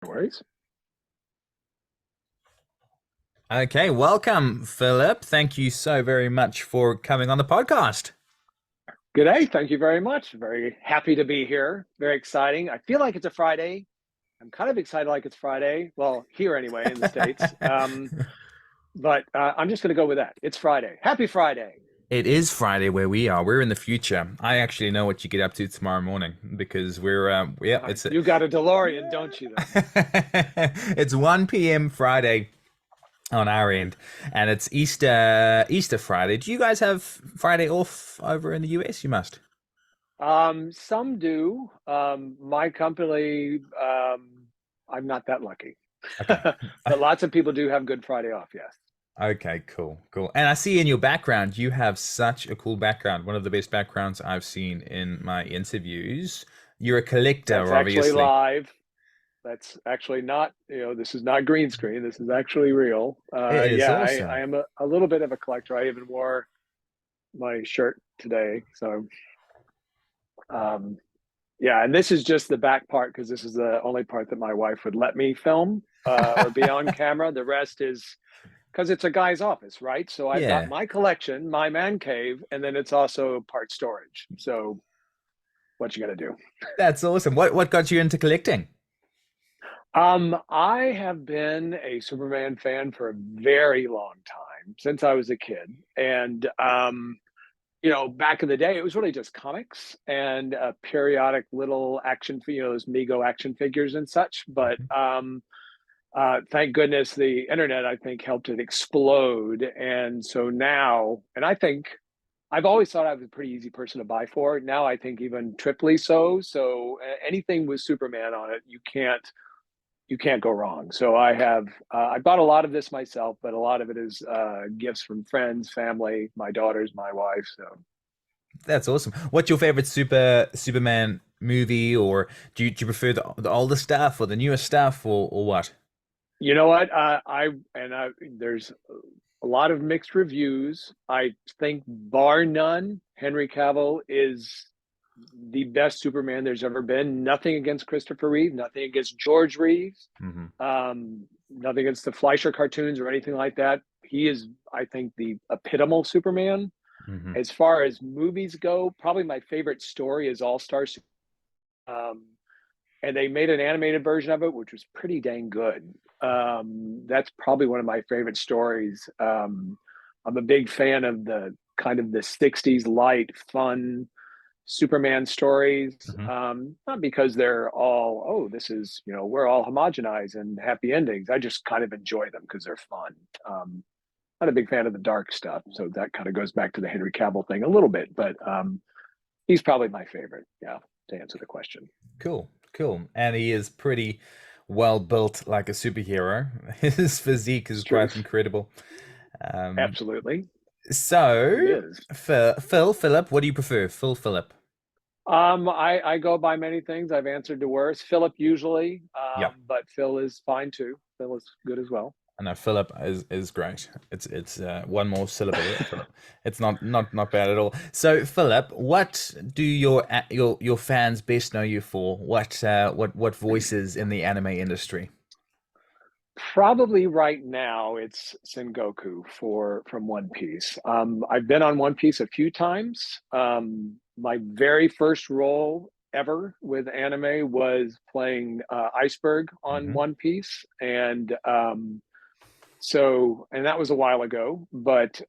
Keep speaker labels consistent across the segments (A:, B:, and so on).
A: No worries.
B: Okay, welcome, Philip. Thank you so very much for coming on the podcast.
A: Good day. Thank you very much. Very happy to be here. Very exciting. I feel like it's a Friday. I'm kind of excited like it's Friday. Well, here anyway in the States. But I'm just going to go with that. It's Friday. Happy Friday.
B: It is Friday where we are. We're in the future. I actually know what you get up to tomorrow morning because yeah,
A: You got a DeLorean, don't you, then?
B: it's 1 p.m. Friday on our end, and it's Easter Friday. Do you guys have Friday off over in the US? You must.
A: Some do. My company, I'm not that lucky.
B: Okay.
A: But lots of people do have Good Friday off, yes.
B: Okay, cool. And I see in your background, you have such a cool background. One of the best backgrounds I've seen in my interviews. You're a
A: That's
B: collector,
A: actually
B: obviously.
A: live. That's actually not, this is not green screen. This is actually real.
B: It is
A: Yeah, I
B: awesome.
A: am a little bit of a collector. I even wore my shirt today. So, um, yeah, and this is just the back part because this is the only part that my wife would let me film or be on camera. The rest is because it's a guy's office, right? So I've got
B: Yeah,
A: my collection, my man cave, and then it's also part storage. So what you got to do?
B: that's awesome. What got you into collecting?
A: I have been a Superman fan for a very long time since I was a kid, and back in the day, it was really just comics and periodic little action, those Mego action figures and such. But thank goodness the internet, I think, helped it explode, and so now, and I think I've always thought I was a pretty easy person to buy for. Now I think even triply so. So anything with Superman on it, you can't go wrong. So I bought a lot of this myself, but a lot of it is gifts from friends, family, my daughters, my wife. So
B: That's awesome. What's your favorite Superman movie, or do you prefer the older stuff or the newer stuff, or what?
A: you know what? There's a lot of mixed reviews. I think bar none, Henry Cavill is the best Superman there's ever been. Nothing against Christopher Reeve, nothing against George Reeves,
B: Hmm.
A: nothing against the Fleischer cartoons or anything like that. He is, I think, the epitomal Superman.
B: Hmm.
A: As far as movies go, probably my favorite story is All Star. And they made an animated version of it, which was pretty dang good. That's probably one of my favorite stories. I'm a big fan of the kind of the '60s light, fun Superman stories.
B: Hmm.
A: Not because they're all, oh, this is, we're all homogenized and happy endings. I just kind of enjoy them because they're fun. Not a big fan of the dark stuff, so that kind of goes back to the Henry Cavill thing a little bit, but he's probably my favorite. Yeah, to answer the question.
B: Cool. And he is pretty well built, like a superhero. His physique is
A: It's true.
B: quite incredible. Um,
A: Absolutely. It
B: so,
A: is.
B: Philip, what do you prefer? Philip.
A: I go by many things. I've answered to worse. Philip usually,
B: Yeah.
A: but Phil is fine too. Phil is good as well.
B: I know Philip is great. It's one more syllable there, Philip. It's not bad at all. So Philip, what do your fans best know you for? What voices in the anime industry?
A: Probably right now it's Sengoku for from One Piece. I've been on One Piece a few times. My very first role ever with anime was playing Iceberg on
B: Hmm.
A: One Piece, and and that was a while ago. But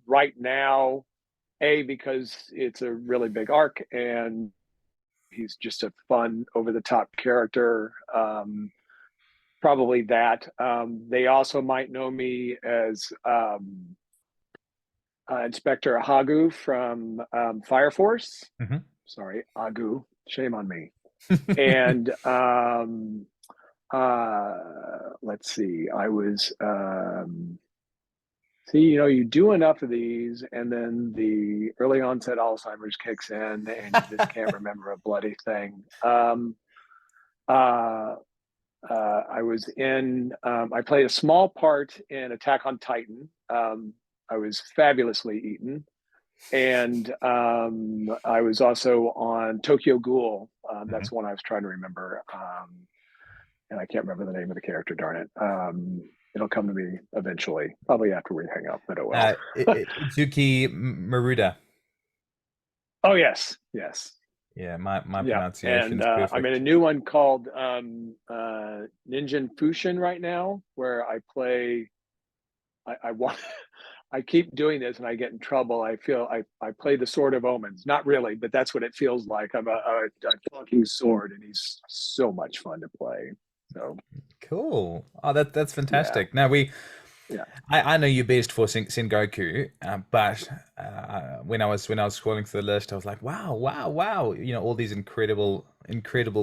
A: right now, because it's a really big arc and he's just a fun, over the top character. Probably that. They also might know me as Inspector Hagu from Fire Force.
B: Hmm.
A: Sorry, Agu. Shame on me. And let's see. I was see. You do enough of these, and then the early onset Alzheimer's kicks in, and you just can't remember a bloody thing. Uh, I was in. I played a small part in Attack on Titan. I was fabulously eaten, and I was also on Tokyo Ghoul. That's one I was trying to remember. and I can't remember the name of the character. Darn it. It'll come to me eventually, probably after we hang up, but it will.
B: Itsuki Maruda.
A: Oh yes, yes,
B: Yeah, my
A: yeah.
B: pronunciation
A: And
B: is
A: I'm in a
B: perfect.
A: new one called Ninja Fushin right now, where I play. I want. I keep doing this and I get in trouble. I feel I play the Sword of Omens. Not really, but that's what it feels like. I'm a talking sword, and he's so much fun to play. So
B: Cool. Oh, that's
A: yeah,
B: fantastic. Now
A: yeah,
B: I know you're best for Sengoku, but when I was scrolling through the list, I was like, wow, wow, wow! You know, all these incredible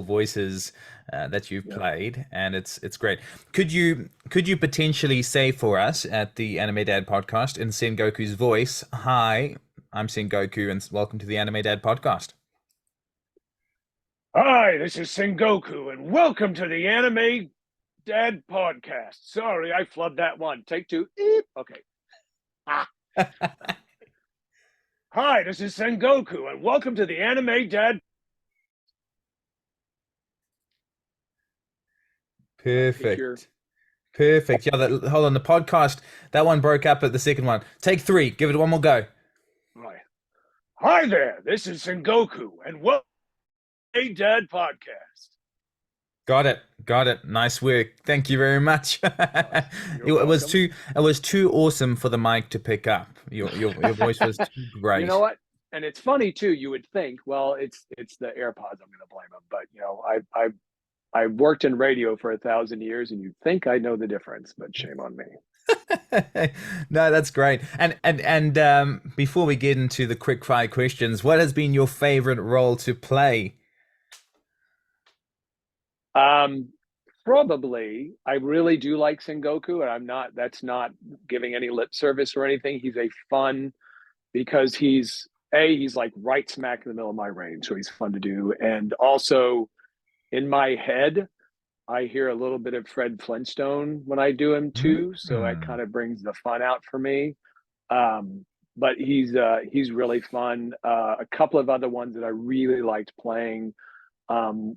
B: voices that you've
A: yeah.
B: played, and it's great. Could you potentially say for us at the Anime Dad podcast in Sengoku's voice, "Hi, I'm Sengoku, and welcome to the Anime Dad podcast."
A: Hi, this is Sengoku, and welcome to the Anime Dad podcast. Sorry, I flubbed that one. Take two. Eep. Okay. Ah. Hi, this is Sengoku, and welcome to the Anime Dad. Take your.
B: Perfect. Perfect. Yeah, hold on. The podcast, that one broke up at the second one. Take three. Give it one more go.
A: Right. Hi there, this is Sengoku, and welcome to the Dad podcast.
B: Got it. Got it. Nice work. Thank you very much. it,
A: You're
B: it was
A: welcome.
B: too awesome for the mic to pick up. Your voice was too
A: You know
B: great.
A: what? And it's funny too. You would think, well, it's the AirPods. I'm going to blame them, but I worked in radio for 1,000 years, and you'd think I know the difference, but shame on me.
B: No, that's great. And before we get into the quick fire questions, what has been your favorite role to play?
A: Um, Probably, I really do like Sengoku, and I'm not. That's not giving any lip service or anything. He's a fun because he's like right smack in the middle of my range, so he's fun to do, and also in my head, I hear a little bit of Fred Flintstone when I do him too, so that
B: Hmm.
A: kind of brings the fun out for me. Um, but he's really fun. A couple of other ones that I really liked playing,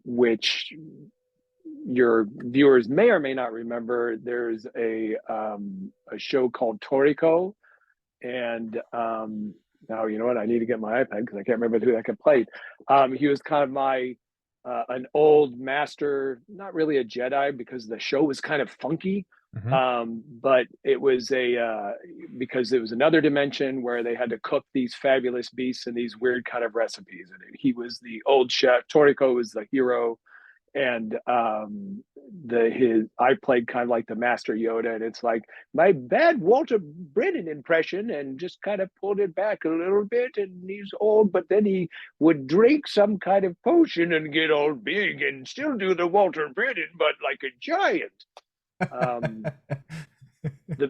A: which your viewers may or may not remember. There's a show called Toriko, and now you know what? I need to get my iPad because I can't remember who that could play. He was kind of my an old master, not really a Jedi because the show was kind of funky.
B: Hmm.
A: But it was because it was another dimension where they had to cook these fabulous beasts and these weird kind of recipes. And he was the old chef. Toriko was the hero, and the his I played kind of like the Master Yoda, and it's like my bad Walter Brennan impression, and just kind of pulled it back a little bit. And he's old, but then he would drink some kind of potion and get all big, and still do the Walter Brennan, but like a giant. Um, the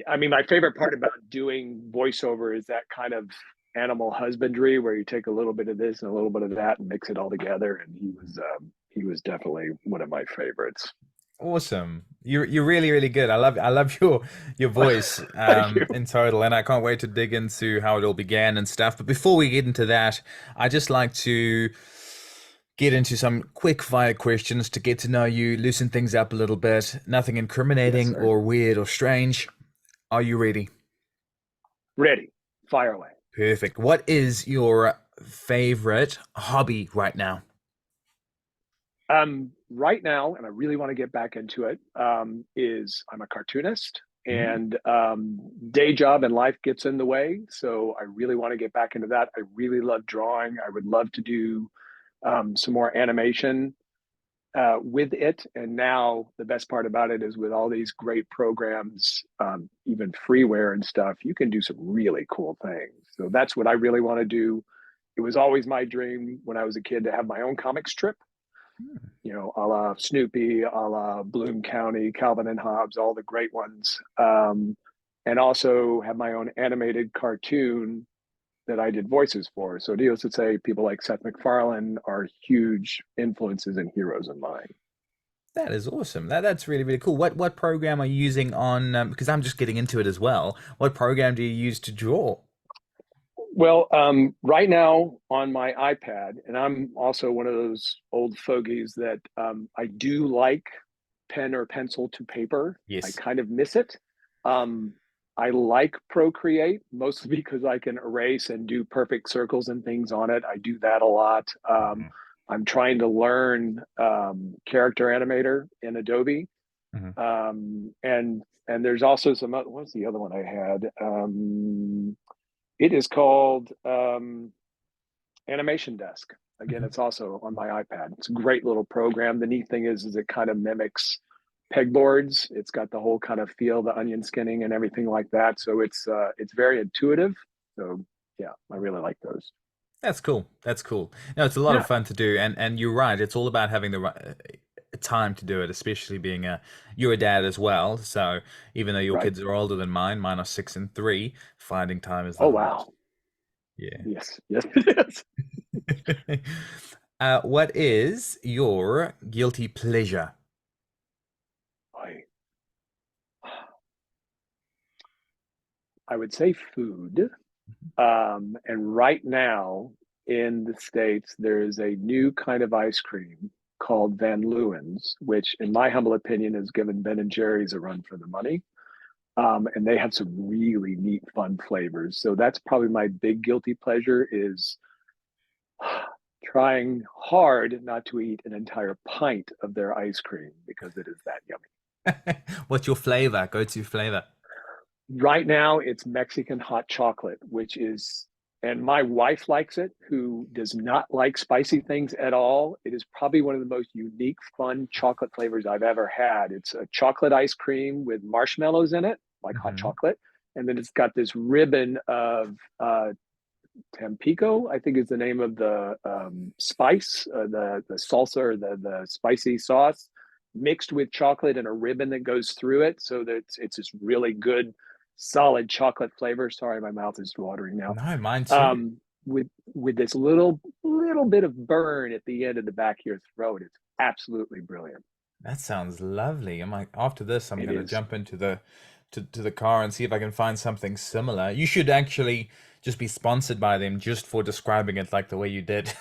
A: I mean, my favorite part about doing voiceover is that kind of animal husbandry where you take a little bit of this and a little bit of that and mix it all together. And he was definitely one of my favorites.
B: Awesome. You're really good. I love your voice
A: Thank you.
B: in total, and I can't wait to dig into how it all began and stuff. But before we get into that, I just like to get into some quick fire questions to get to know you, loosen things up a little bit. Nothing
A: Yes,
B: incriminating
A: sir.
B: or weird or strange. Are you ready?
A: Ready. Fire away.
B: Perfect. What is your favorite hobby right now?
A: Right now, and I really want to get back into it, is I'm a cartoonist,
B: Mm.
A: and day job and life gets in the way. So I really want to get back into that. I really love drawing. I would love to do some more animation with it. And now the best part about it is with all these great programs, even freeware and stuff, you can do some really cool things. So that's what I really want to do. It was always my dream when I was a kid to have my own comic strip, you know, a la Snoopy, a la Bloom County, Calvin and Hobbes, all the great ones. And also have my own animated cartoon that I did voices for. So needless to say, people like Seth MacFarlane are huge influences and heroes of mine.
B: That is awesome. That's really cool. What program are you using on? Because I'm just getting into it as well. What program do you use to draw?
A: Well, right now on my iPad, and I'm also one of those old fogies that I do like pen or pencil to paper. I
B: Yes.
A: kind of miss it. Um, I like Procreate mostly because I can erase and do perfect circles and things on it. I do that a lot.
B: Mhm,
A: I'm trying to learn Character Animator in Adobe,
B: mhm.
A: and there's also some. What's the other one I had? It is called Animation Desk. Again,
B: Mhm.
A: it's also on my iPad. It's a great little program. The neat thing is it kind of mimics pegboards. It's got the whole kind of feel, the onion skinning and everything like that. So it's very intuitive. So yeah, I really like those.
B: That's cool. That's cool. No, it's a lot of
A: Yeah,
B: fun to do, and you're right. It's all about having the right time to do it, especially being you're a dad as well. So even though your
A: right.
B: kids are older than mine are 6 and 3. Finding time is the
A: Oh
B: hardest.
A: wow.
B: Yeah.
A: Yes, yes, it is.
B: What is your guilty pleasure?
A: I I would say food. And right now in the States, there is a new kind of ice cream called Van Leeuwen's, which, in my humble opinion, has given Ben and Jerry's a run for the money. And they have some really neat, fun flavors. So that's probably my big guilty pleasure is trying hard not to eat an entire pint of their ice cream because it is that yummy.
B: What's your flavor? Go-to flavor?
A: Right now, it's Mexican hot chocolate, which is, and my wife likes it, who does not like spicy things at all. It is probably one of the most unique, fun chocolate flavors I've ever had. It's a chocolate ice cream with marshmallows in it, like hot
B: Hmm.
A: chocolate. And then it's got this ribbon of Tampico, I think is the name of the spice, the salsa or the spicy sauce, mixed with chocolate and a ribbon that goes through it, so that it's this really good, solid chocolate flavor. Sorry, my mouth is watering now.
B: No, mine too.
A: Um, with this little bit of burn at the end of the back of your throat. It's absolutely brilliant.
B: That sounds lovely. I'm like, after this, I'm
A: It
B: gonna
A: is.
B: jump into the to the car and see if I can find something similar. You should actually just be sponsored by them just for describing it like the way you did.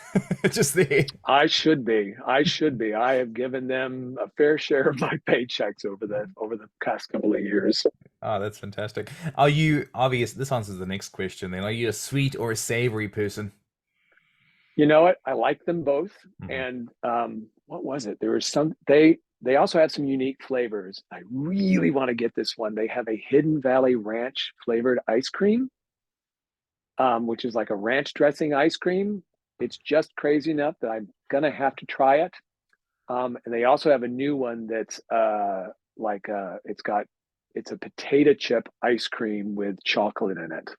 B: Just there.
A: I should be. I should be. I have given them a fair share of my paychecks over the past couple of years.
B: Oh, that's fantastic. Are you obvious? This answers the next question then. Are you a sweet or a savory person?
A: You know what? I like them both.
B: Hmm.
A: And what was it? There was some they also had some unique flavors. I really want to get this one. They have a Hidden Valley Ranch flavored ice cream, which is like a ranch dressing ice cream. It's just crazy enough that I'm gonna have to try it. And they also have a new one that's it's a potato chip ice cream with chocolate in it.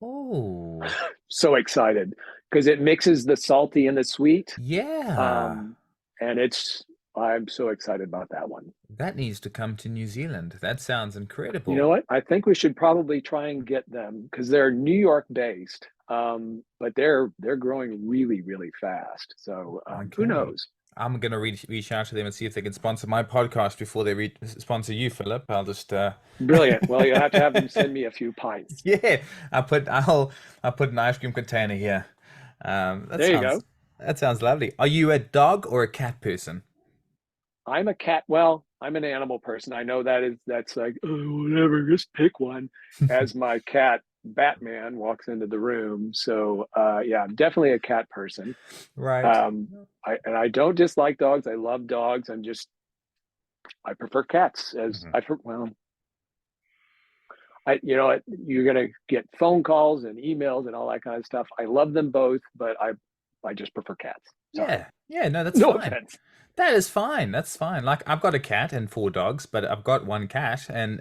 B: Oh,
A: So excited because it mixes the salty and the sweet.
B: yeah.
A: Um, and I'm so excited about that one.
B: That needs to come to New Zealand. That sounds
A: You know
B: incredible.
A: what? I think we should probably try and get them because they're New York based, but they're growing really, really fast. So who
B: Okay.
A: knows?
B: I'm gonna reach out to them and see if they can sponsor my podcast before they sponsor you, Philip. I'll just
A: Brilliant. Well, you'll have them send me a few pints.
B: yeah, I'll put an ice cream container here.
A: There you go.
B: That sounds lovely. Are you a dog or a cat person?
A: I'm a cat. Well, I'm an animal person. I know that's like, oh, whatever, just pick one. As my cat Batman walks into the room. So yeah, I'm definitely a cat person.
B: Right.
A: Um, I don't dislike dogs. I love dogs. I prefer cats as
B: Mhm.
A: I well, I you know you're gonna get phone calls and emails and all that kind of stuff. I love them both, but I just prefer cats. Sorry,
B: Yeah. Yeah, no, that's
A: no
B: fine.
A: offense.
B: That is fine. That's fine. Like I've got a cat and 4 dogs, but I've got one cat and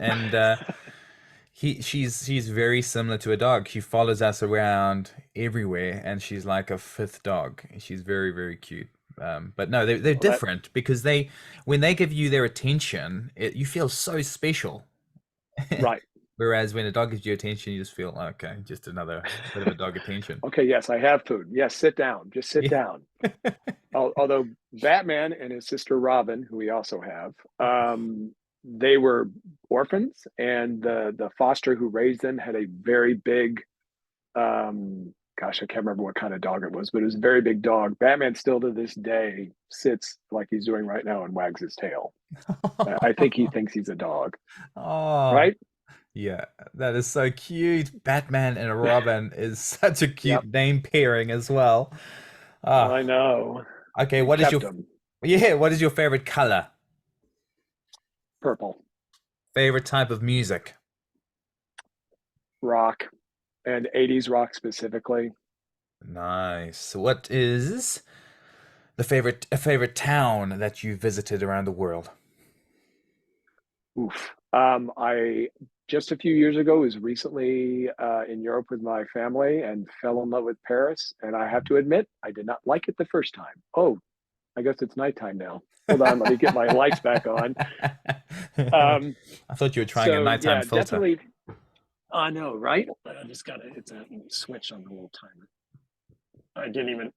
B: she's very similar to a dog. She follows us around everywhere and she's like a fifth dog. She's very, very cute. But no, they're
A: Well, that
B: different because they when they give you their attention, you feel so special.
A: right.
B: Whereas when a dog gives you attention, you just feel okay, just another bit of a dog attention.
A: Okay, yes, I have food. Yes, sit down. Just sit
B: Yeah.
A: down. Although Batman and his sister Robin, who we also have, they were orphans, and the foster who raised them had a very big gosh, I can't remember what kind of dog it was, but it was a very big dog. Batman still to this day sits like he's doing right now and wags his tail. I think he thinks he's a dog,
B: Oh,
A: right?
B: yeah, that is so cute. Batman and Robin is such a
A: Yep,
B: cute name pairing as well. Ah,
A: I know.
B: okay,
A: We
B: what is
A: kept
B: your
A: him
B: yeah, what is your favorite color?
A: purple,
B: Favorite type of music?
A: rock, and 80s rock specifically.
B: Nice. What is the favorite town that you visited around the world?
A: Oof. I just a few years ago was recently in Europe with my family and fell in love with Paris. And I have to admit, I did not like it the first time. Oh, I guess it's nighttime now. Hold on, let me get my lights back on. Um,
B: I thought you were trying a
A: so
B: nighttime
A: yeah,
B: filter.
A: definitely. I know, right? I just got to. It's a switch on the little timer. I didn't even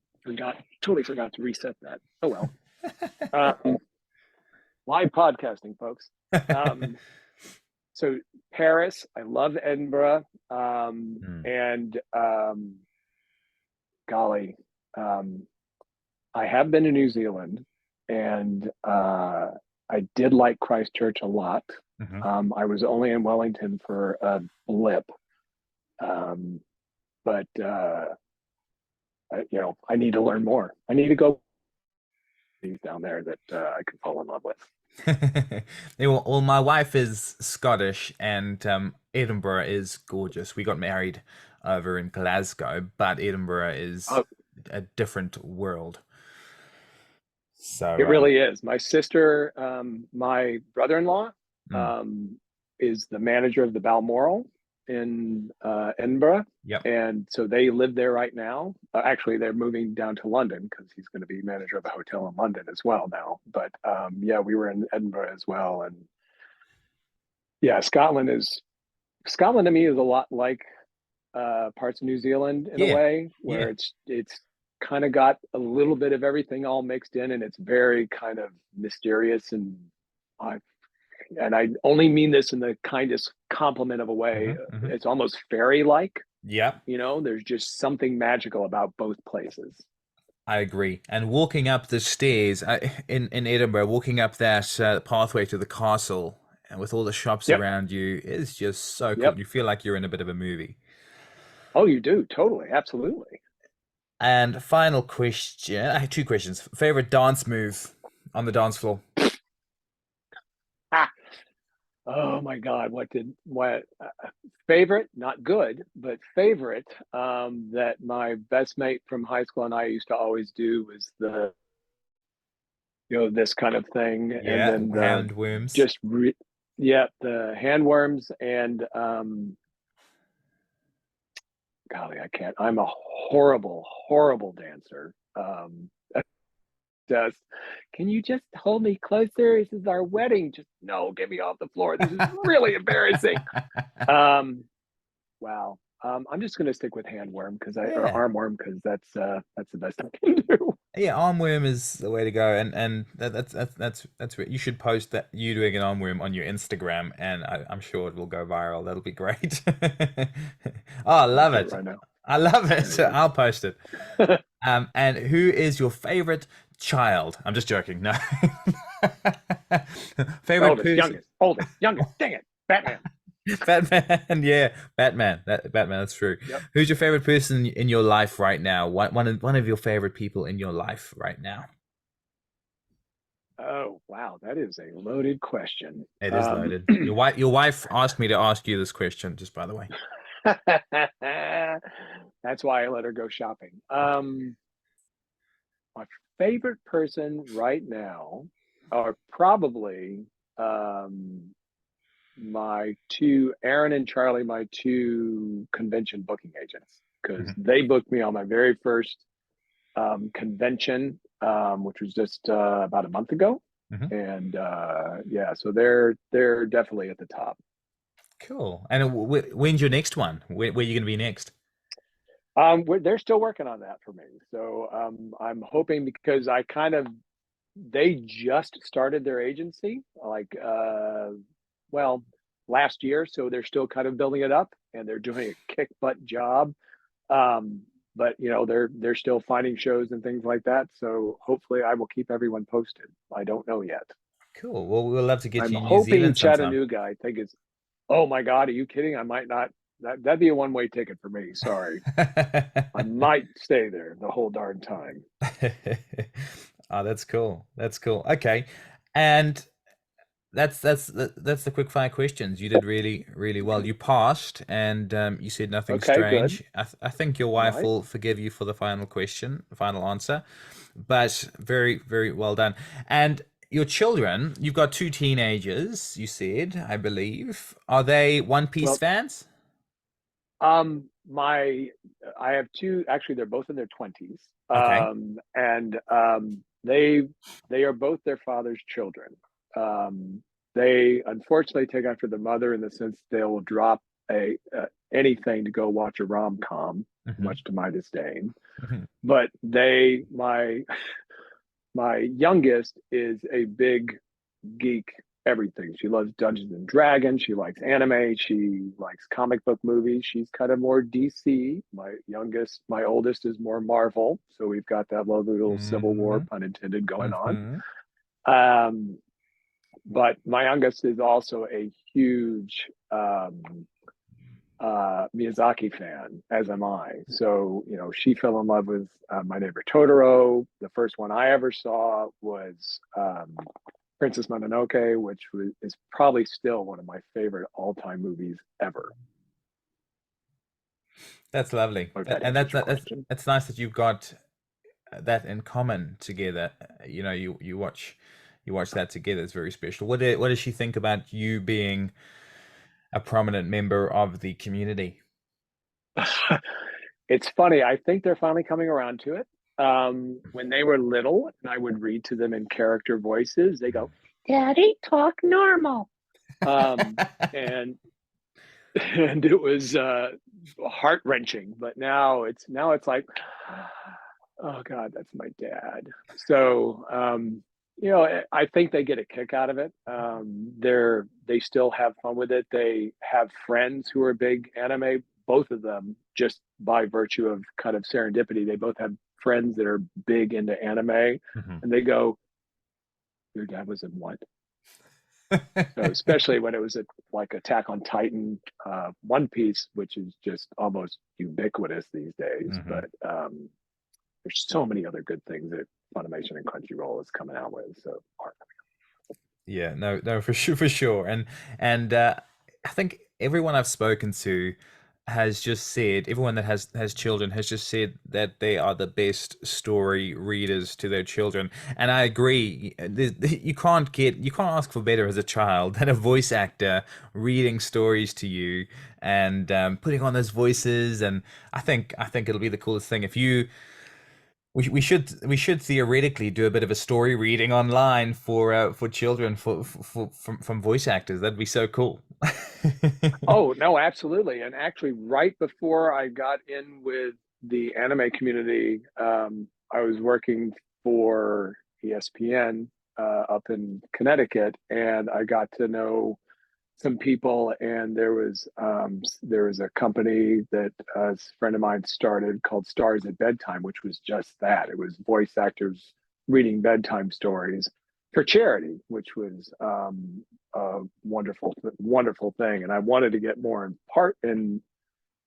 A: totally forgot to reset that. Oh well. Um, Live podcasting, folks. Um, so Paris, I love Edinburgh,
B: Hmm.
A: and golly, um, I have been to New Zealand, and I did like Christchurch a lot.
B: Mhm.
A: I was only in Wellington for a blip, um, but I need to learn more. I need to go down there that I could fall in love with.
B: Yeah, well, my wife is Scottish, and Edinburgh is gorgeous. We got married over in Glasgow, but Edinburgh is
A: Oh,
B: a different world. So,
A: it really is. My sister, my brother-in-law,
B: mm,
A: um, is the manager of the Balmoral in Edinburgh,
B: yep.
A: and so they live there right now. Actually, they're moving down to London because he's going to be manager of a hotel in London as well now. But yeah, we were in Edinburgh as well, and yeah, Scotland to me is a lot like parts of New Zealand in a
B: Yeah,
A: way,
B: yeah.
A: where it's kind of got a little bit of everything all mixed in, and it's very kind of mysterious I and I only mean this in the kindest compliment of a way.
B: Hmm.
A: It's almost fairy like.
B: Yep,
A: There's just something magical about both places.
B: I agree. And walking up the stairs in Edinburgh, walking up that pathway to the castle, and with all the shops
A: Yep.
B: around you, is just so cool.
A: Yep.
B: You feel like you're in a bit of a movie.
A: Oh, you do totally, absolutely.
B: And final question. I have two questions. Favorite dance move on the dance floor?
A: Ah, oh my God, what favorite? Not good, but favorite that my best mate from high school and I used to always do was this kind of thing, and
B: Yeah,
A: then the
B: hand worms.
A: just yeah, the handworms and golly, I can't. I'm a horrible, horrible dancer. Just can you just hold me closer? This is our wedding. Just no, get me off the floor. This is really embarrassing. Um, wow. I'm just gonna stick with handworm because I or
B: Yeah.
A: armworm because that's the best I can do.
B: Yeah, arm worm is the way to go, and that's what you should post that you doing an arm worm on your Instagram, and I'm sure it will go viral. That'll be great. Oh, I
A: I'll
B: love
A: do it
B: it.
A: right now.
B: I love
A: There
B: it.
A: you go.
B: I'll post it. And who is your favorite child? I'm just joking. No. Favorite
A: Oldest,
B: person?
A: youngest, oldest, youngest. Dang it, Batman.
B: Batman. Yeah, Batman. Batman. That's true.
A: Yep.
B: Who's your favorite person in your life right now? One of your favorite people in your life right now?
A: Oh wow, that is a loaded question.
B: It is loaded. Your wife asked me to ask you this question, just by the way.
A: That's why I let her go shopping. My favorite person right now are probably um, my two, Aaron and Charlie, my two convention booking agents, because
B: Mhm,
A: they booked me on my very first convention, which was just about a month ago.
B: mhm.
A: And yeah, so they're definitely at the top.
B: Cool. And when's your next one? Where are you going to be next?
A: They're still working on that for me. So I'm hoping because they just started their agency like, well, last year. So they're still kind of building it up and they're doing a kick butt job. Um, but they're still finding shows and things like that. So hopefully, I will keep everyone posted. I don't know yet.
B: Cool. Well, we'll love to get
A: I'm
B: you in New
A: hoping
B: Zealand sometime.
A: Chattanooga. I think is. Oh my God, are you kidding? I might not. That'd be a one-way ticket for me. Sorry, I might stay there the whole darn time.
B: Oh, that's cool. That's cool. Okay. And that's the quick fire questions. You did really, really well.
A: Okay.
B: You passed, and you said nothing
A: Okay. Good.
B: strange. I think your wife
A: Right.
B: will forgive you for the final question, the final answer, but very, very well done. And your children, you've got two teenagers, you said, I believe. Are they One Piece
A: Well,
B: fans?
A: my I have two. Actually, they're both in their 20s,
B: Okay.
A: and they are both their father's children. Um, they unfortunately take after the mother in the sense they will drop a anything to go watch a rom com,
B: Hmm.
A: much to my disdain.
B: Hmm.
A: But my youngest is a big geek everything. She loves Dungeons and Dragons. She likes anime. She likes comic book movies. She's kind of more DC. My oldest is more Marvel. So we've got that lovely little Civil War,
B: Hmm.
A: pun intended, going on.
B: Hmm.
A: Um, but my youngest is also a huge Miyazaki fan, as am I. So, she fell in love with My Neighbor Totoro. The first one I ever saw was Princess Mononoke, which is probably still one of my favorite all-time movies ever.
B: That's lovely.
A: Or if that
B: And
A: answers
B: that's
A: your
B: that's
A: question.
B: it's nice that you've got that in common together. You watch that together. It's very special. What does she think about you being a prominent member of the community?
A: It's funny. I think they're finally coming around to it. When they were little, and I would read to them in character voices, they go, "Daddy, talk normal." Um, and and it was heart wrenching. But now it's like, oh God, that's my dad. So I think they get a kick out of it. They still have fun with it. They have friends who are big anime. Both of them, just by virtue of kind of serendipity, they both have friends that are big into anime,
B: Mhm.
A: and they go, "Your dad was in what?" So especially when it was like Attack on Titan, One Piece, which is just almost ubiquitous these days.
B: Mhm.
A: But there's so many other good things that Funimation and Crunchyroll is coming out with. So
B: Yeah, no, no, for sure, for sure. And I think everyone I've spoken to has just said, everyone that has children has just said that they are the best story readers to their children. And I agree. You can't ask for better as a child than a voice actor reading stories to you and putting on those voices. And I think it'll be the coolest thing if you we should theoretically do a bit of a story reading online for children from voice actors. That'd be so cool.
A: oh no, absolutely. And actually, right before I got in with the anime community, I was working for ESPN up in Connecticut, and I got to know some people, and there was a company that a friend of mine started called Stars at Bedtime, which was just that. It was voice actors reading bedtime stories for charity, which was a wonderful thing. And I wanted to get more in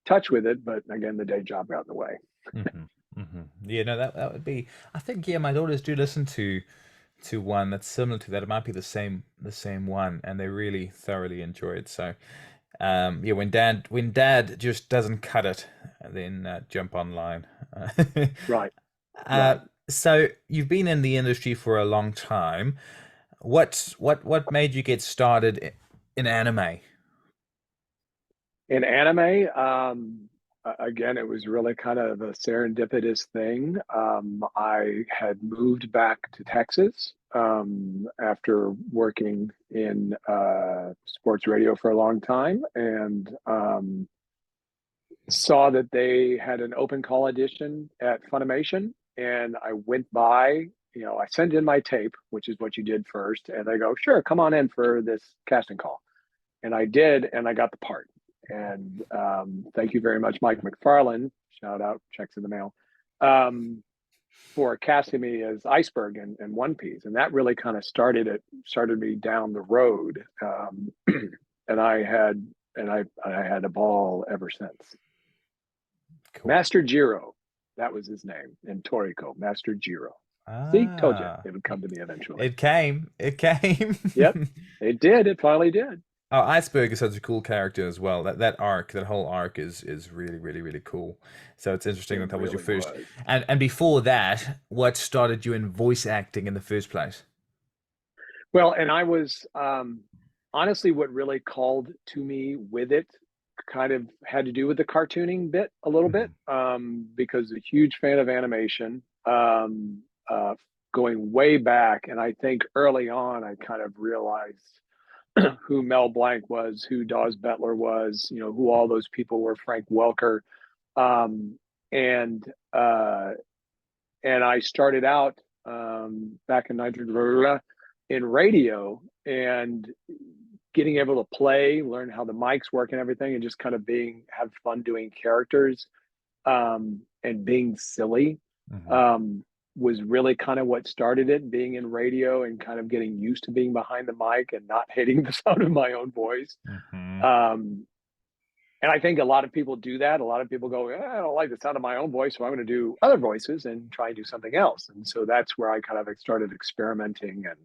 A: touch with it, but again, the day job got in the way.
B: Hmm. Hmm. Yeah, no, that would be. I think yeah, my daughters do listen to one that's similar to that. It might be the same one, and they really thoroughly enjoy it. So, yeah, when dad just doesn't cut it, then jump online.
A: Right,
B: Uh,
A: right.
B: so you've been in the industry for a long time. What made you get started in anime?
A: In anime, again, it was really kind of a serendipitous thing. I had moved back to Texas after working in sports radio for a long time, and saw that they had an open call audition at Funimation. And I went by, I sent in my tape, which is what you did first, and they go, "Sure, come on in for this casting call." And I did, and I got the part. And thank you very much, Mike McFarland. Shout out, checks in the mail. Um, for casting me as Iceberg in One Piece, and that really kind of started me down the road. And I had a ball ever since.
B: Cool.
A: Master Jiro, that was his name in Toriko. Master Jiro. See, told you
B: Ah,
A: it would come to me eventually.
B: it came. It came.
A: Yep, it did. It finally did.
B: Oh, Iceberg is such a cool character as well. That arc, that whole arc is really, really, really cool. So it's interesting
A: It
B: that that was your
A: really
B: first.
A: was.
B: And before that, what started you in voice acting in the first place?
A: Well, and I was honestly what really called to me with it kind of had to do with the cartooning bit a little bit,
B: Mhm.
A: because a huge fan of animation, uh, going way back. And I think early on, I kind of realized who Mel Blanc was, who Dawes Bettler was, who all those people were, Frank Welker. Um, and uh, and I started out back in 19 in radio and getting able to play, learn how the mics work and everything, and just kind of have fun doing characters, and being silly,
B: Mhm.
A: um, was really kind of what started it. Being in radio and kind of getting used to being behind the mic and not hating the sound of my own voice.
B: Mhm.
A: Um, and I think a lot of people do that. A lot of people go, I don't like the sound of my own voice, so I'm going to do other voices and try and do something else. And so that's where I kind of started experimenting. And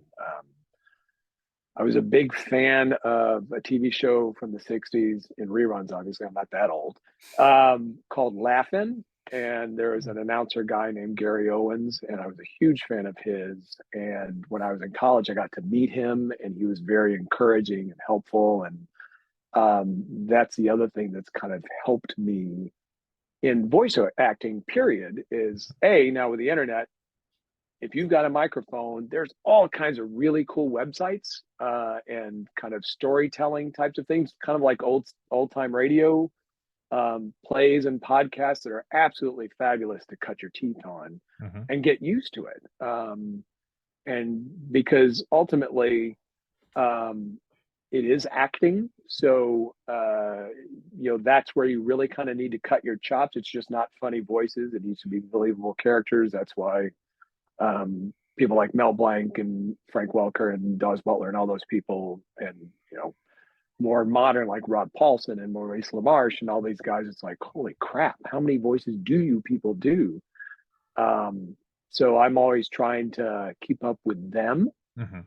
A: I was a big fan of a TV show from the 60s in reruns. Obviously, I'm not that old, called Laugh-In. And there was an announcer guy named Gary Owens, and I was a huge fan of his. And when I was in college, I got to meet him, and he was very encouraging and helpful. And that's the other thing that's kind of helped me in voice acting, period, is now with the internet, if you've got a microphone, there's all kinds of really cool websites, and kind of storytelling types of things, kind of like old time radio, plays and podcasts that are absolutely fabulous to cut your teeth on
B: Mhm.
A: and get used to it. And because ultimately, um, it is acting. So, that's where you really kind of need to cut your chops. It's just not funny voices. It needs to be believable characters. That's why, people like Mel Blanc and Frank Welker and Dawes Butler and all those people, and, more modern like Rod Paulson and Maurice LaMarche and all these guys, it's like, holy crap, how many voices do you people do? Um, so I'm always trying to keep up with them.
B: Mhm.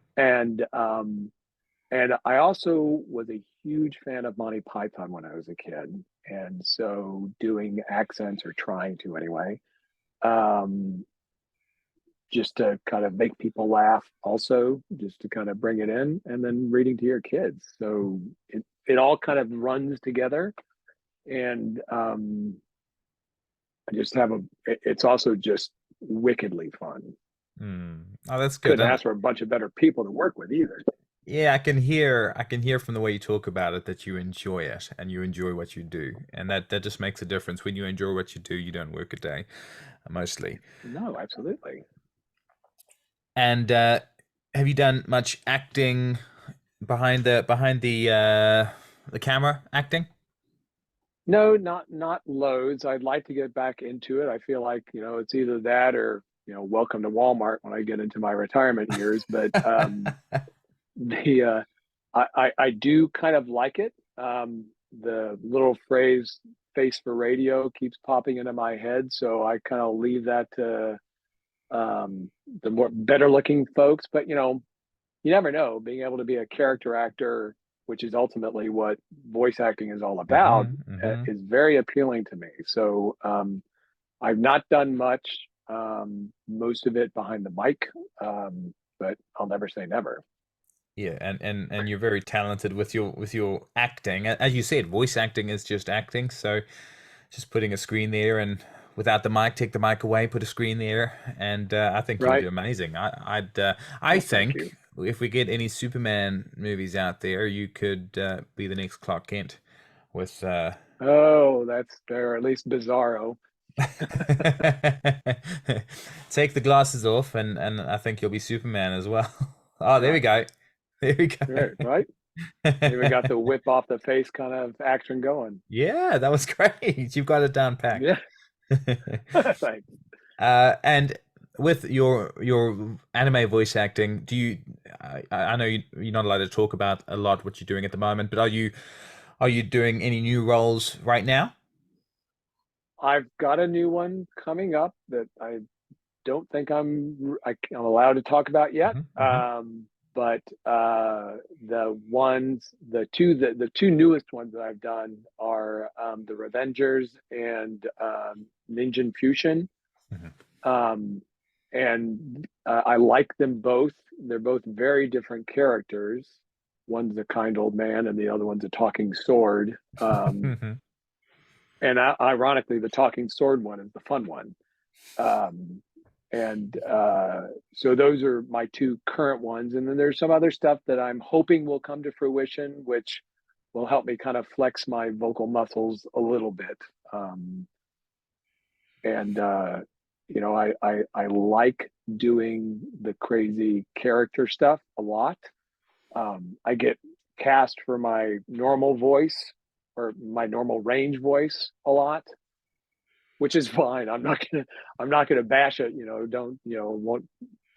A: And I also was a huge fan of Monty Python when I was a kid. And so doing accents, or trying to anyway, um, just to kind of make people laugh, also, just to kind of bring it in, and then reading to your kids. So it all kind of runs together. And I just have it's also just wickedly fun.
B: Mm. Oh, that's good.
A: Couldn't
B: And
A: ask for a bunch of better people to work with either.
B: yeah, I can hear from the way you talk about it that you enjoy it and you enjoy what you do. And that just makes a difference. When you enjoy what you do, you don't work a day, mostly.
A: No, absolutely.
B: And have you done much acting behind the camera acting?
A: No, not loads. I'd like to get back into it. I feel like, it's either that or, welcome to Walmart when I get into my retirement years. But the I do kind of like it. The little phrase "face for radio" keeps popping into my head, so I kind of leave that to, the more better looking folks. But you never know. Being able to be a character actor, which is ultimately what voice acting is all about,
B: Hmm. Hmm.
A: is very appealing to me. So, I've not done much. Most of it behind the mic, but I'll never say never.
B: Yeah, and you're very talented with your acting. As you said, voice acting is just acting. So just putting a screen there and without the mic, take the mic away, put a screen there, and I think you'll
A: Right?
B: do amazing. I
A: Well, thank
B: think
A: you.
B: if we get any Superman movies out there, you could be the next Clark Kent with
A: Oh, that's fair. At least Bizarro.
B: take the glasses off, and I think you'll be Superman as well. Oh, there we
A: Right.
B: go. There we go.
A: Right. Right. Even got the whip off the face kind of action going.
B: Yeah, that was great. You've got it down packed.
A: Yeah, thanks.
B: And with your anime voice acting, do you? I know you're not allowed to talk about a lot what you're doing at the moment, but are you doing any new roles right now?
A: I've got a new one coming up that I don't think I'm allowed to talk about yet.
B: Hmm.
A: But the two newest ones that I've done are the Revengers and Ninja Fusion.
B: Hmm.
A: Um, and I like them both. They're both very different characters. One's a kind old man, and the other one's a talking sword. And ironically, the talking sword one is the fun one. Um, and so those are my two current ones. And then there's some other stuff that I'm hoping will come to fruition, which will help me kind of flex my vocal muscles a little bit. Um, and I like doing the crazy character stuff a lot. I get cast for my normal voice or my normal range voice a lot, which is fine. I'm not gonna bash it. Don't won't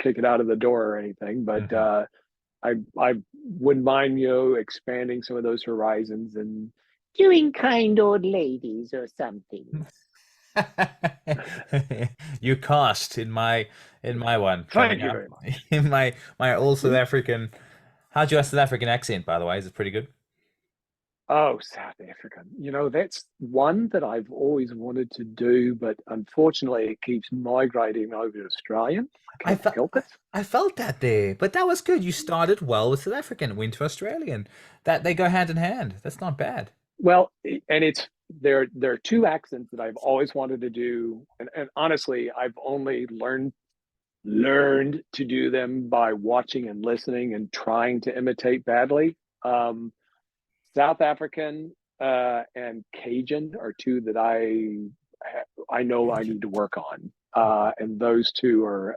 A: kick it out of the door or anything. But
B: Hmm.
A: I wouldn't mind expanding some of those horizons and doing kind old ladies or something.
B: You cast in my one coming
A: Thank you
B: up.
A: very much.
B: In my all South African. How's your South African accent, by the way? Is it pretty good?
A: Oh, South African. That's one that I've always wanted to do, but unfortunately, it keeps migrating over to Australian. I
B: I
A: can't
B: felt
A: help it.
B: I felt that there, but that was good. You started well with South African, went to Australian. That they go hand in hand. That's not bad.
A: Well, and it's there are two accents that I've always wanted to do, and honestly, I've only learned to do them by watching and listening and trying to imitate badly. Um, South African and Cajun are two that I know I need to work on, and those two are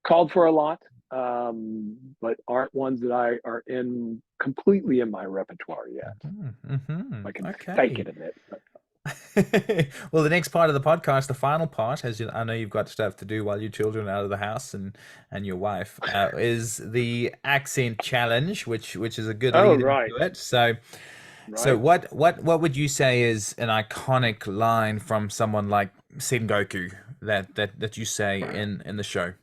A: called for a lot, but aren't ones that I are in completely in my repertoire yet. I can fake
B: Okay.
A: it a bit, but
B: Well, the next part of the podcast, the final part, as I know you've got stuff to do while your children are out of the house and your wife, is the accent challenge, which is a good
A: oh
B: lead
A: right,
B: into it. So
A: right.
B: what would you say is an iconic line from someone like Sengoku that you say in the show?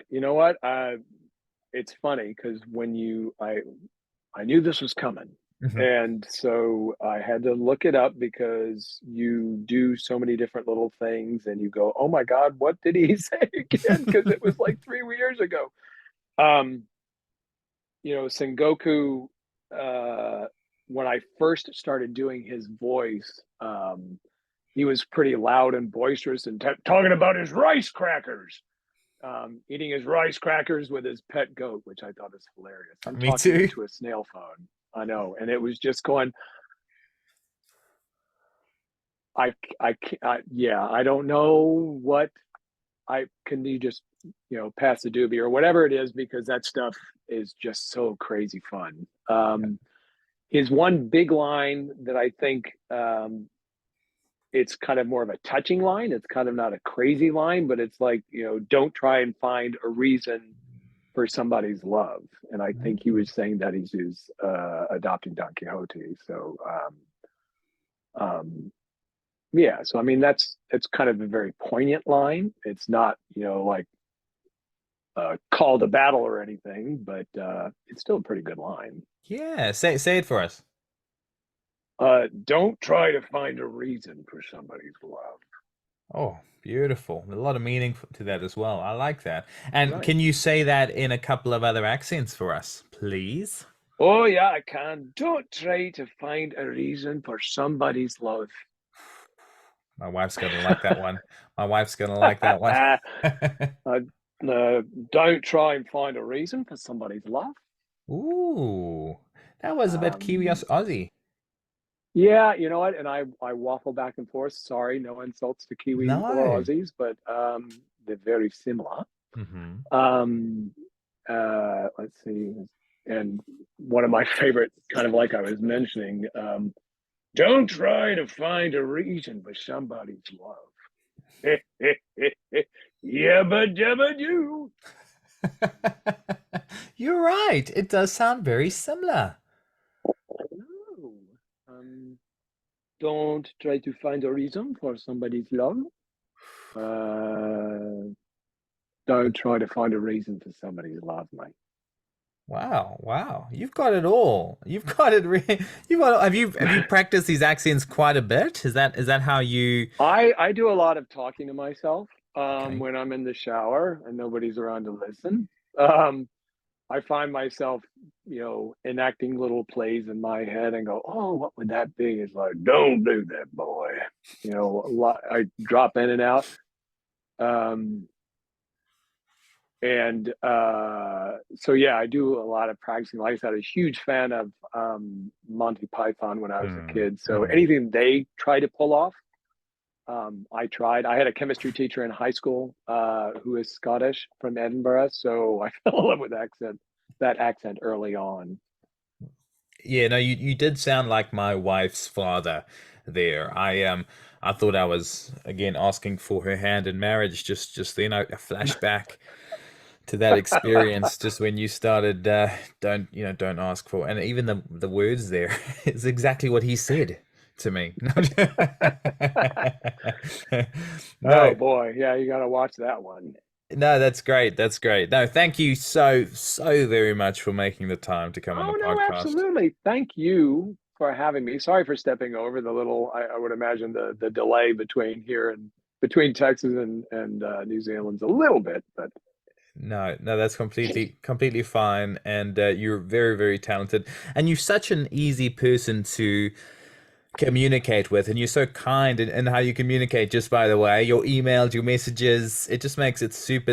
A: You know what? It's funny because I knew this was coming.
B: Hmm.
A: And so I had to look it up because you do so many different little things and you go, oh my God, what did he say again? Because it was like 3 years ago. Um, Sengoku, uh, when I first started doing his voice, he was pretty loud and boisterous and talking about his rice crackers, eating his rice crackers with his pet goat, which I thought was hilarious. I'm
B: Me
A: talking
B: too.
A: into a snail phone. I know, and it was just going. Yeah, I don't know what I can. You just pass the doobie or whatever it is because that stuff is just so crazy fun. His one big line that I think it's kind of more of a touching line. It's kind of not a crazy line, but it's like don't try and find a reason for somebody's love. And I think he was saying that he's adopting Don Quixote. So um, yeah, so I mean that's kind of a very poignant line. It's not like call to battle or anything, but it's still a pretty good line.
B: Yeah, say it for us.
A: Don't try to find a reason for somebody's love.
B: Oh, beautiful. A lot of meaning to that as well. I like that. And
A: Right.
B: can you say that in a couple of other accents for us, please?
A: Oh yeah, I can. Don't try to find a reason for somebody's love.
B: My wife's gonna like that one. My wife's gonna like that one.
A: uh, don't try and find a reason for somebody's love.
B: Ooh, that was a bit Kiwi
A: Um,
B: Aussie.
A: yeah, you know what? And I waffle back and forth. Sorry, no insults to Kiwis or
B: No.
A: Aussies, but they're very similar.
B: Hmm.
A: Um, Let's see. And one of my favorite, kind of like I was mentioning, don't try to find a reason for somebody's love. Yabba dabba do.
B: You're right. It does sound very similar.
A: No. Um, don't try to find a reason for somebody's love. Uh, don't try to find a reason for somebody's love, mate.
B: Wow, wow. You've got it all. You've got it you've got have you practiced these accents quite a bit? Is that how you
A: I do a lot of talking to myself
B: Okay.
A: when I'm in the shower and nobody's around to listen. Um, I find myself, enacting little plays in my head and go, "Oh, what would that be?" It's like, "Don't do that, boy." A lot. I drop in and out, um, and so yeah, I do a lot of practicing. Like I said, a huge fan of Monty Python when I was a
B: Mm,
A: kid. So
B: mm.
A: anything they try to pull off, I tried. I had a chemistry teacher in high school who is Scottish from Edinburgh, so I fell in love with that accent early on.
B: Yeah, no, you did sound like my wife's father there. I thought I was again asking for her hand in marriage just then a flashback to that experience just when you started don't ask for and even the words there is exactly what he said to me. No,
A: Oh boy, yeah, you got to watch that one.
B: no, that's great. That's great. No, thank you so very much for making the time to come on the
A: Oh no,
B: podcast.
A: absolutely. Thank you for having me. Sorry for stepping over the little. I would imagine the delay between here and between Texas and New Zealand's a little bit, but
B: No, no, that's completely fine, and you're very talented, and you're such an easy person to communicate with, and you're so kind in how you communicate. Just by the way, your emails, your messages, it just makes it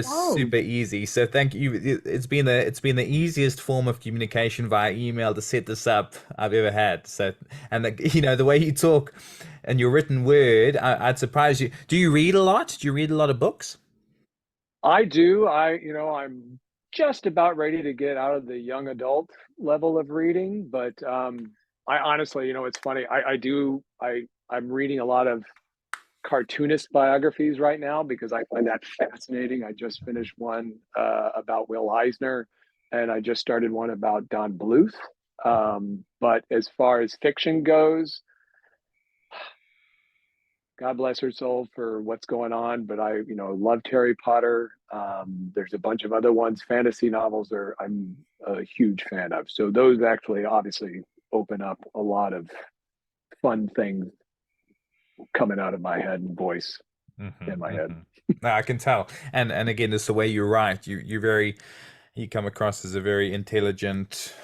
A: oh,
B: super easy. So thank you. It's been the easiest form of communication via email to set this up I've ever had. So and the way you talk and your written word, I'd surprise you. Do you read a lot? Do you read a lot of books?
A: I do. I'm just about ready to get out of the young adult level of reading, but I honestly, it's funny. I do. I'm reading a lot of cartoonist biographies right now because I find that fascinating. I just finished one about Will Eisner, and I just started one about Don Bluth. But as far as fiction goes, God bless her soul for what's going on. But I, loved Harry Potter. There's a bunch of other ones. Fantasy novels are I'm a huge fan of. So those actually obviously open up a lot of fun things coming out of my head and voice in my head.
B: No, I can tell, and again, it's the way you write. You come across as a very intelligent,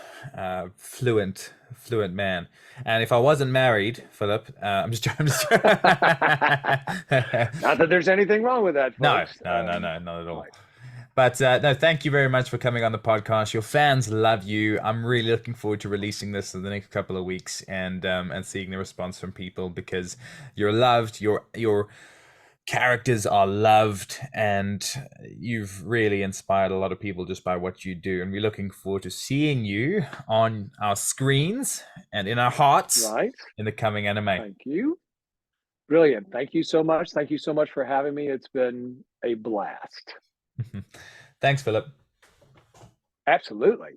B: fluent man. And if I wasn't married, Philip, I'm just
A: Not that there's anything wrong with that,
B: no,
A: folks.
B: no, no, no, not at all.
A: Right.
B: But no, thank you very much for coming on the podcast. Your fans love you. I'm really looking forward to releasing this in the next couple of weeks and seeing the response from people because you're loved. Your characters are loved, and you've really inspired a lot of people just by what you do. And we're looking forward to seeing you on our screens and in our hearts
A: Right.
B: in the coming anime.
A: Thank you. Brilliant. Thank you so much. Thank you so much for having me. It's been a blast.
B: Thanks, Philip.
A: Absolutely.